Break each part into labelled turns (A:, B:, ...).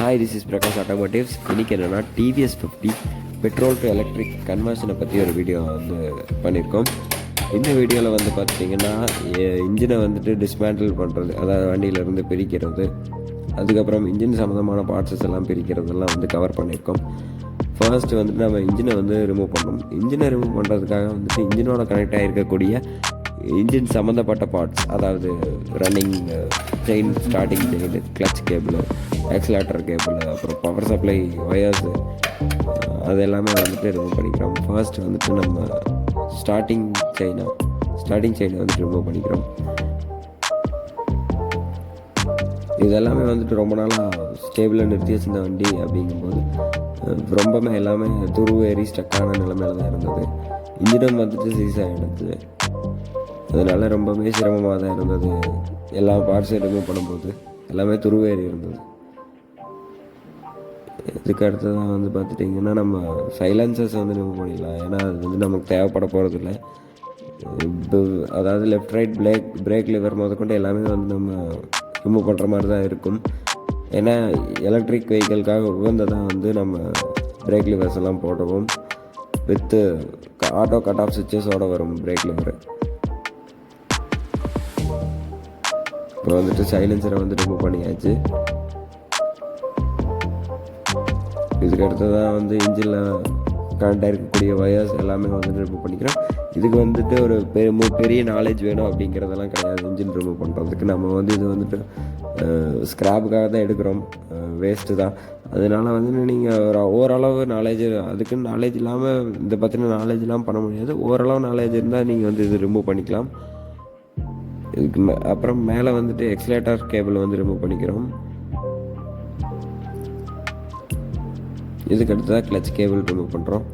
A: Hi, this is Prakash automotives. இன்றைக்கி என்னென்னா TVS 50 petrol to electric கன்வர்ஷனை பற்றி ஒரு வீடியோ வந்து பண்ணியிருக்கோம். இந்த வீடியோவில் வந்து பார்த்திங்கன்னா இன்ஜினை வந்துட்டு டிஸ்மேண்டில் பண்ணுறது, அதாவது வண்டியிலேருந்து பிரிக்கிறது, அதுக்கப்புறம் இன்ஜின் சம்மந்தமான பார்ட்ஸஸ் எல்லாம் பிரிக்கிறதெல்லாம் வந்து கவர் பண்ணியிருக்கோம். ஃபர்ஸ்ட்டு வந்துட்டு நம்ம இன்ஜினை வந்து ரிமூவ் பண்ணணும். இன்ஜினை ரிமூவ் பண்ணுறதுக்காக வந்துட்டு இன்ஜினோட கனெக்ட் ஆகிருக்கக்கூடிய இன்ஜின் சம்மந்தப்பட்ட பார்ட்ஸ், அதாவது running chain, starting chain, clutch cable, oscillator cable, அப்புறம் பவர் சப்ளை ஒயர்ஸு, அது எல்லாமே வந்துட்டு ரிமூவ் பண்ணிக்கிறோம். ஃபர்ஸ்ட் வந்துட்டு நம்ம ஸ்டார்டிங் செயினை வந்துட்டு ரிமூவ் பண்ணிக்கிறோம். இதெல்லாமே வந்துட்டு ரொம்ப நாளாக ஸ்டேபிளாக நிறுத்தி வச்சிருந்த வண்டி அப்படிங்கும்போது ரொம்பவே எல்லாமே துருவேறி ஸ்டக்கான நிலைமையில தான் இருந்தது. இன்ஜினும் வந்துட்டு சீஸ் ஆகிடுது. அதனால் ரொம்பவே சிரமமாக தான் இருந்தது. எல்லா பார்ட்ஸும் ரிமூவ் பண்ணும்போது எல்லாமே துருவேறி இருந்தது. இதுக்கு அடுத்ததான் வந்து பார்த்துட்டிங்கன்னா நம்ம சைலன்சர்ஸ் வந்து ரிமூவ் பண்ணிடலாம். ஏன்னா அது வந்து நமக்கு தேவைப்பட போகிறதில்ல. இப்போ அதாவது லெஃப்ட் ரைட் பிரேக் லிவர் முதற்கொண்டு எல்லாமே வந்து நம்ம ரிமூவ் பண்ணுற மாதிரி தான் இருக்கும். ஏன்னா எலக்ட்ரிக் வெஹிக்கிள்காக உகந்ததான் வந்து நம்ம பிரேக் லிவர்ஸ் எல்லாம் போடுவோம். வித்து ஆட்டோ கட் ஆஃப் சுவிட்சஸோடு வரும் பிரேக் லிவர். இப்போ வந்துட்டு சைலன்சரை வந்து ரிமூவ் பண்ணியாச்சு. இதுக்கு அடுத்ததான் வந்து இன்ஜினில் கனெக்டாக இருக்கக்கூடிய ஒயர்ஸ் எல்லாமே வந்துட்டு ரிமூவ் பண்ணிக்கிறோம். இதுக்கு வந்துட்டு ஒரு பெரிய நாலேஜ் வேணும் அப்படிங்கிறதெல்லாம் கிடையாது. இன்ஜின் ரிமூவ் பண்ணுறதுக்கு நம்ம வந்து இது வந்துட்டு ஸ்க்ராப்புக்காக தான் எடுக்கிறோம், வேஸ்ட்டு தான். அதனால் வந்து நீங்கள் ஒரு ஓரளவு நாலேஜ், அதுக்குன்னு நாலேஜ் இல்லாமல் இதை பற்றின நாலேஜ் இல்லாமல் பண்ண முடியாது. ஓரளவு நாலேஜ் இருந்தால் நீங்கள் வந்து இது ரிமூவ் பண்ணிக்கலாம். இதுக்கு அப்புறம் மேலே வந்துட்டு எக்ஸிலேட்டர் கேபிள் வந்து ரிமூவ் பண்ணிக்கிறோம். இதுக்கு அடுத்ததான் கிளச் கேபிள் ரிமூவ் பண்ணுறோம்.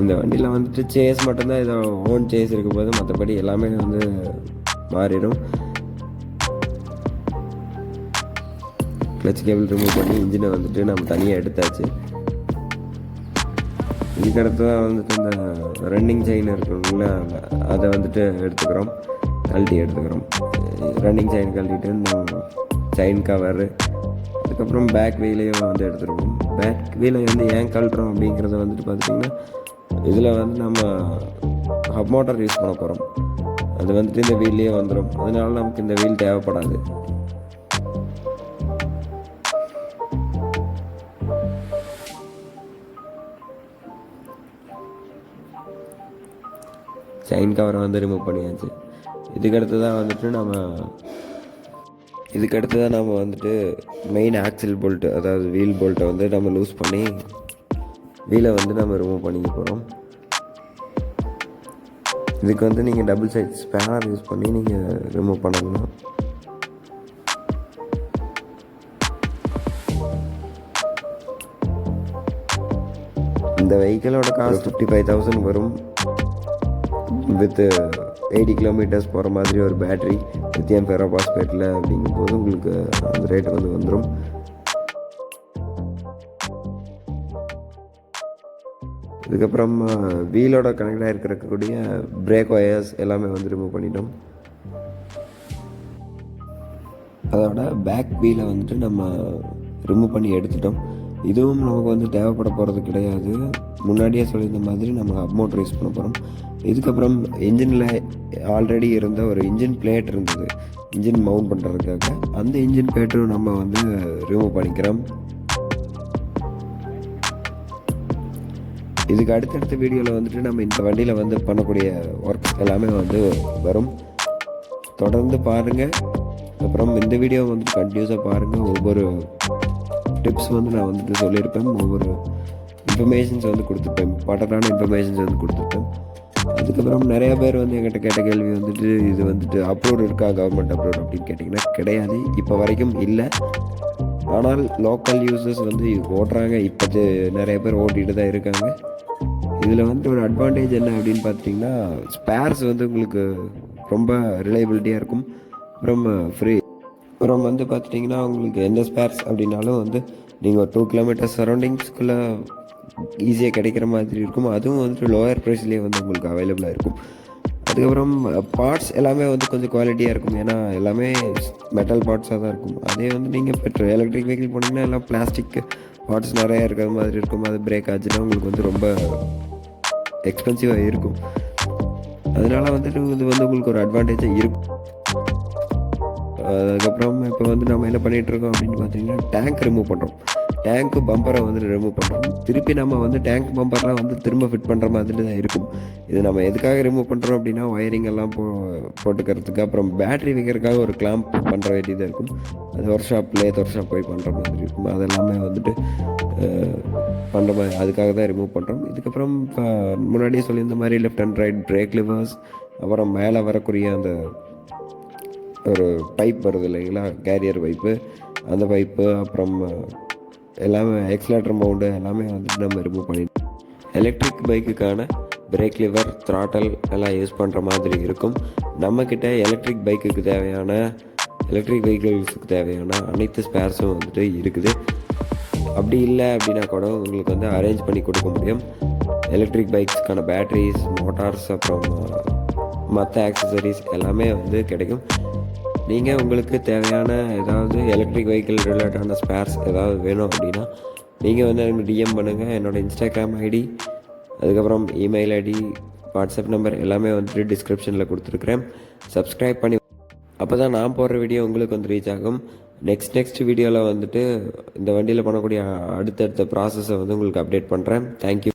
A: இந்த வண்டியில் வந்துட்டு சேஸ் மட்டும்தான் இதை ஓன் சேஸ் இருக்கும்போது மற்றபடி எல்லாமே வந்து மாறிடும். கிளச் கேபிள் ரிமூவ் பண்ணி இன்ஜினை வந்துட்டு நம்ம தனியாக எடுத்தாச்சு. இதுக்கு அடுத்ததான் வந்துட்டு இந்த ரன்னிங் செயின் இருக்குங்களா, அதை வந்துட்டு கழட்டி எடுத்துக்கிறோம். ரன்னிங் செயின் கழட்டிட்டு இந்த செயின் கவரு, அதுக்கப்புறம் பேக் வீலையும் வந்து எடுத்துருவோம். பேக் வீலை வந்து ஏன் கழட்டுறோம் அப்படிங்கிறத வந்துட்டு பார்த்திங்கன்னா, இதில் வந்து நம்ம ஹப் மோட்டார் யூஸ் பண்ண போகிறோம். அது வந்துட்டு இந்த வீல்லையே வந்துடும். அதனால நமக்கு இந்த வீல் தேவைப்படாது. செயின் கவரை வந்து ரிமூவ் பண்ணியாச்சு. இதுக்கடுத்து தான் நம்ம வந்துட்டு மெயின் ஆக்சில் போல்ட்டு, அதாவது வீல் போல்ட்டை வந்து நம்ம லூஸ் பண்ணி வீலை வந்து நம்ம ரிமூவ் பண்ணிக்க போகிறோம். இதுக்கு வந்து நீங்கள் டபுள் சைட் ஸ்பேனர் யூஸ் பண்ணி நீங்கள் ரிமூவ் பண்ணணும். இந்த வெஹிக்கிளோட காஸ்ட் 55,000 வரும். வித் 80 கிலோமீட்டர்ஸ் போகிற மாதிரி ஒரு பேட்ரி, லித்தியம் ஃபெரோபாஸ்பேட்டில் அப்படிங்கும்போது உங்களுக்கு அந்த ரேட் வந்து வந்துடும். இதுக்கப்புறம் வீலோட கனெக்டாக இருக்கக்கூடிய பிரேக் ஒயர்ஸ் எல்லாமே வந்து ரிமூவ் பண்ணிட்டோம். அதோட பேக் வீலை வந்துட்டு நம்ம ரிமூவ் பண்ணி எடுத்துட்டோம். இதுவும் நமக்கு வந்து தேவைப்பட போகிறது கிடையாது. முன்னாடியே சொல்லியிருந்த மாதிரி நம்ம ஹப் மோட்டர் யூஸ் பண்ண போகிறோம். இதுக்கப்புறம் இன்ஜினில் ஆல்ரெடி இருந்த ஒரு இன்ஜின் பிளேட் இருந்தது, இன்ஜின் மவுண்ட் பண்ணுறதுக்காக. அந்த இன்ஜின் பிளேட்டும் நம்ம வந்து ரிமூவ் பண்ணிக்கிறோம். இதுக்கு அடுத்தடுத்த வீடியோவில் வந்துட்டு நம்ம இந்த வண்டியில் வந்து பண்ணக்கூடிய ஒர்க் எல்லாமே வந்து வரும். தொடர்ந்து பாருங்கள். அப்புறம் இந்த வீடியோ வந்துட்டு கண்டினியூஸாக பாருங்கள். ஒவ்வொரு டிப்ஸ் வந்து நான் வந்துட்டு சொல்லியிருப்பேன். ஒவ்வொரு இன்ஃபர்மேஷன்ஸ் வந்து கொடுத்துருப்பேன், இம்பார்ட்டண்ட்டான இன்ஃபர்மேஷன்ஸ் வந்து கொடுத்துருப்பேன். அதுக்கப்புறம் நிறையா பேர் வந்து என்கிட்ட கேட்ட கேள்வி வந்துட்டு, இது வந்துட்டு அப்ரூவ்டு இருக்கா, கவர்மெண்ட் அப்ரூவ்டு அப்படின்னு கேட்டிங்கன்னா கிடையாது, இப்போ வரைக்கும் இல்லை. ஆனால் லோக்கல் யூசர்ஸ் வந்து ஓட்டுறாங்க. இப்போ நிறைய பேர் ஓட்டிகிட்டு தான் இருக்காங்க. இதில் வந்து ஒரு அட்வான்டேஜ் என்ன அப்படின்னு பார்த்திங்கன்னா, ஸ்பேர்ஸ் வந்து உங்களுக்கு ரொம்ப ரிலையபிலிட்டியாக இருக்கும். அப்புறம் ஃப்ரீ. அப்புறம் வந்து பார்த்துட்டிங்கன்னா உங்களுக்கு எந்த ஸ்பேர்ஸ் அப்படின்னாலும் வந்து நீங்கள் ஒரு 2 கிலோமீட்டர் சரௌண்டிங்ஸ்குள்ளே ஈஸியாக கிடைக்கிற மாதிரி இருக்கும். அதுவும் வந்துட்டு லோயர் ப்ரைஸ்லேயே வந்து உங்களுக்கு அவைலபிளாக இருக்கும். அதுக்கப்புறம் பார்ட்ஸ் எல்லாமே வந்து கொஞ்சம் குவாலிட்டியாக இருக்கும். ஏன்னா எல்லாமே மெட்டல் பார்ட்ஸாக தான் இருக்கும். அதே வந்து நீங்கள் எலக்ட்ரிக் வெஹிக்கிள் போனீங்கன்னா எல்லாம் பிளாஸ்டிக் பார்ட்ஸ் நிறையா இருக்கிற மாதிரி இருக்கும். அது பிரேக் ஆச்சுன்னா உங்களுக்கு வந்து ரொம்ப எக்ஸ்பென்சிவாக இருக்கும். அதனால வந்துட்டு இது வந்து உங்களுக்கு ஒரு அட்வான்டேஜாக இருக்கும். அதுக்கப்புறம் இப்போ வந்து நம்ம என்ன பண்ணிகிட்ருக்கோம் அப்படின்னு பார்த்தீங்கன்னா டேங்க் ரிமூவ் பண்ணுறோம். டேங்க்கு பம்பரை வந்து ரிமூவ் பண்ணுறோம். திருப்பி நம்ம வந்து டேங்க் பம்பர்லாம் வந்து திரும்ப ஃபிட் பண்ணுற மாதிரி தான் இருக்கும். இது நம்ம எதுக்காக ரிமூவ் பண்ணுறோம் அப்படின்னா ஒயரிங் எல்லாம் போட்டுக்கிறதுக்கு, அப்புறம் பேட்ரி வைக்கிறதுக்காக ஒரு கிளாம்ப் பண்ணுற வேண்டியதாக இருக்கும். அது ஒர்க் ஷாப் போய் பண்ணுற மாதிரி இருக்கும். அதெல்லாமே வந்துட்டு பண்ணுற மாதிரி அதுக்காக தான் ரிமூவ் பண்ணுறோம். இதுக்கப்புறம் இப்போ முன்னாடியே சொல்லியிருந்த மாதிரி left and right break levers, அப்புறம் மேலே வரக்கூடிய அந்த ஒரு பைப் வருது இல்லைங்களா, கேரியர் பைப்பு, அந்த பைப்பு, அப்புறம் எல்லாமே எக்ஸ்லேட்டர் மவுண்டு எல்லாமே வந்துட்டு நம்ம ரிமூவ் பண்ணிட்டோம். எலக்ட்ரிக் பைக்குக்கான பிரேக் லிவர், த்ராட்டல் எல்லாம் யூஸ் பண்ணுற மாதிரி இருக்கும். நம்மக்கிட்ட எலக்ட்ரிக் வெஹிக்கிள்ஸுக்கு தேவையான அனைத்து ஸ்பேர்ஸும் வந்துட்டு இருக்குது. அப்படி இல்லை அப்படின்னா கூட உங்களுக்கு வந்து அரேஞ்ச் பண்ணி கொடுக்க முடியும். எலக்ட்ரிக் பைக்ஸ்க்கான பேட்டரிஸ், மோட்டார்ஸ், அப்புறம் மற்ற ஆக்சசரிஸ் எல்லாமே வந்து கிடைக்கும். நீங்கள் உங்களுக்கு தேவையான ஏதாவது எலக்ட்ரிக் வெஹிக்கிள் ரிலேட்டடான ஸ்பேர்ஸ் ஏதாவது வேணும் அப்படின்னா நீங்கள் வந்து எனக்கு டிஎம் பண்ணுங்கள். என்னோடய இன்ஸ்டாகிராம் ஐடி, அதுக்கப்புறம் இமெயில் ஐடி, வாட்ஸ்அப் நம்பர் எல்லாமே வந்துட்டு டிஸ்கிரிப்ஷனில் கொடுத்துருக்குறேன். சப்ஸ்கிரைப் பண்ணி அப்போ தான் நான் போடுற வீடியோ உங்களுக்கு வந்து ரீச் ஆகும். நெக்ஸ்ட் வீடியோவில் வந்துட்டு இந்த வண்டியில் பண்ணக்கூடிய அடுத்தடுத்த ப்ராசஸை வந்து உங்களுக்கு அப்டேட் பண்ணுறேன். தேங்க்யூ.